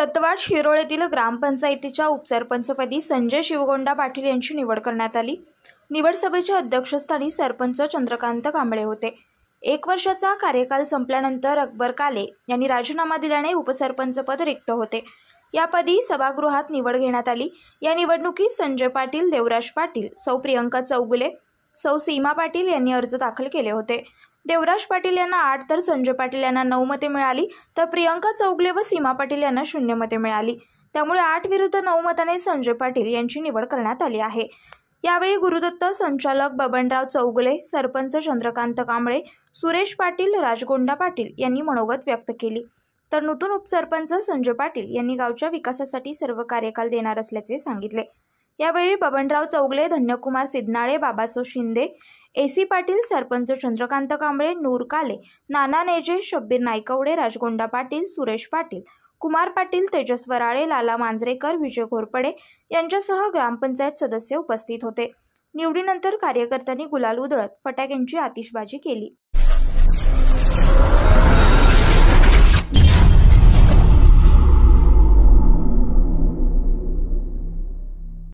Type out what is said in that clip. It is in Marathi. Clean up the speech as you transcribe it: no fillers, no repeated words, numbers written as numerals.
सतवाड शिरोळ येथील ग्रामपंचायतीच्या उपसरपंचपदी संजय शिवगोंडा पाटील यांची निवड करण्यात आली। निवड सभेच्या अध्यक्षस्थानी सरपंच चंद्रकांत कांबळे होते। 1 वर्षाचा कार्यकाल संपल्यानंतर अकबर काले यांनी राजीनामा दिल्याने उपसरपंचपद रिक्त होते। यापदी सभागृहात निवड घेण्यात आली। या निवडणुकीत संजय पाटील, देवराज पाटील, सौ प्रियंका चौगुले, सौ सीमा पाटील यांनी अर्ज दाखल केले होते। देवराज पाटील यांना 8 तर संजय पाटील यांना 9 मते मिळाली, तर प्रियंका चौगुले व सीमा पाटील यांना 0 मते मिळाली। त्यामुळे 8 विरुद्ध 9 मताने संजय पाटील यांची निवड करण्यात आली आहे। यावेळी गुरुदत्त, संचालक बबनराव चौगुले, सरपंच चंद्रकांत कांबळे, सुरेश पाटील, राजगोंडा पाटील यांनी मनोगत व्यक्त केली। तर नूतन उपसरपंच संजय पाटील यांनी गावच्या विकासासाठी सर्व कार्यकाल देणार असल्याचे सांगितले। यावेळी बबनराव चौगुले, धन्यकुमार सिद्धनाळे, बाबासो शिंदे, एसी पाटील, सरपंच चंद्रकांत कांबळे, नूर काले, नाना नेजे, शब्बीर नायकवडे, राजगोंडा पाटील, सुरेश पाटील, कुमार पाटील, तेजस वराळे, लाला मांजरेकर, विजय घोरपडे यांच्यासह ग्रामपंचायत सदस्य उपस्थित होते। निवडीनंतर कार्यकर्त्यांनी गुलाल उधळत फटाक्यांची आतिषबाजी केली।